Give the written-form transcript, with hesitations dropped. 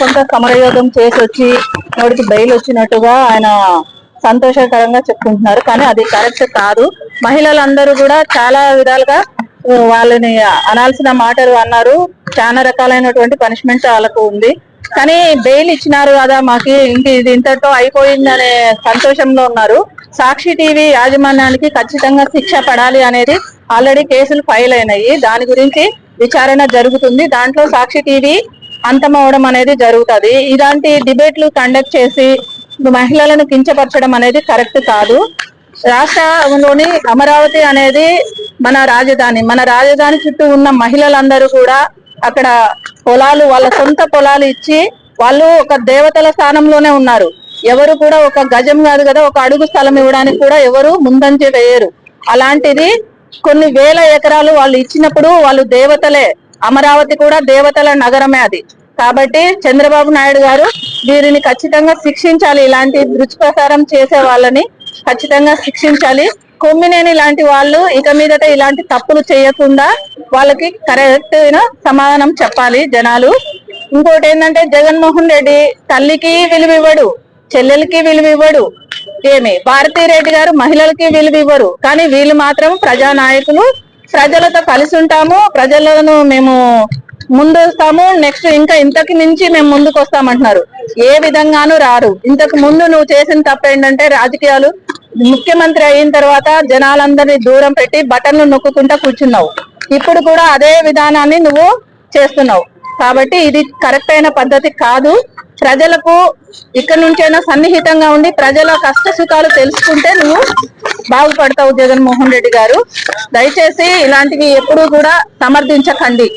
కొంత సమరయోగం చేసి వచ్చి వాడికి బెయిల్ వచ్చినట్టుగా ఆయన సంతోషకరంగా చెప్పుకుంటున్నారు. కానీ అది కరెక్ట్ కాదు. మహిళలందరూ కూడా చాలా విధాలుగా వాళ్ళని అనాల్సిన మాటలు అన్నారు. చాలా రకాలైనటువంటి పనిష్మెంట్ వాళ్ళకు ఉంది. కానీ బెయిల్ ఇచ్చినారు కదా, మాకు ఇది ఇంతటితో అయిపోయిందనే సంతోషంలో ఉన్నారు. సాక్షి టీవీ యాజమాన్యానికి ఖచ్చితంగా శిక్ష పడాలి అనేది ఆల్రెడీ కేసులు ఫైల్ అయినాయి. దాని గురించి విచారణ జరుగుతుంది. దాంట్లో సాక్షి టీవీ అంతమవడం అనేది జరుగుతుంది. ఇలాంటి డిబేట్లు కండక్ట్ చేసి మహిళలను కించపరచడం అనేది కరెక్ట్ కాదు. రాష్ట్రంలోని అమరావతి అనేది మన రాజధాని. మన రాజధాని చుట్టూ ఉన్న మహిళలందరూ కూడా అక్కడ పొలాలు, వాళ్ళ సొంత పొలాలు ఇచ్చి వాళ్ళు ఒక దేవతల స్థానంలోనే ఉన్నారు. ఎవరు కూడా ఒక గజం కాదు కదా, ఒక అడుగు స్థలం ఇవ్వడానికి కూడా ఎవరు ముందంజ వేయరు. అలాంటిది కొన్ని వేల ఎకరాలు వాళ్ళు ఇచ్చినప్పుడు వాళ్ళు దేవతలే. అమరావతి కూడా దేవతల నగరమే అది. కాబట్టి చంద్రబాబు నాయుడు గారు వీరిని ఖచ్చితంగా శిక్షించాలి. ఇలాంటి దుష్ప్రచారం చేసే వాళ్ళని ఖచ్చితంగా శిక్షించాలి. కొమ్మినేని లాంటి వాళ్ళు ఇక మీదట ఇలాంటి తప్పులు చేయకుండా వాళ్ళకి కరెక్ట్ సమాధానం చెప్పాలి జనాలు. ఇంకోటి ఏంటంటే, జగన్మోహన్ రెడ్డి తల్లికి విలువ ఇవ్వడు, చెల్లెలకి విలువ ఇవ్వడు. భారతీరెడ్డి గారు మహిళలకి విలువ ఇవ్వరు. కానీ వీళ్ళు మాత్రం ప్రజానాయకులు, ప్రజలతో కలిసి ఉంటాము, ప్రజలను మేము ముందు వస్తాము, నెక్స్ట్ ఇంకా ఇంతకు మించి మేము ముందుకు వస్తామంటున్నారు. ఏ విధంగానూ రారు. ఇంతకు ముందు నువ్వు చేసిన తప్పు ఏంటంటే, రాజకీయాలు ముఖ్యమంత్రి అయిన తర్వాత జనాలందరినీ దూరం పెట్టి బటన్లు నొక్కుంటా కూర్చున్నావు. ఇప్పుడు కూడా అదే విధానాన్ని నువ్వు చేస్తున్నావు. కాబట్టి ఇది కరెక్ట్ అయిన పద్ధతి కాదు. ప్రజలకు ఇక్కడ నుంచైనా సన్నిహితంగా ఉండి ప్రజల కష్ట సుఖాలు తెలుసుకుంటే నువ్వు బాగుపడతావు. జగన్మోహన్ రెడ్డి గారు, దయచేసి ఇలాంటివి ఎప్పుడూ కూడా సమర్థించకండి.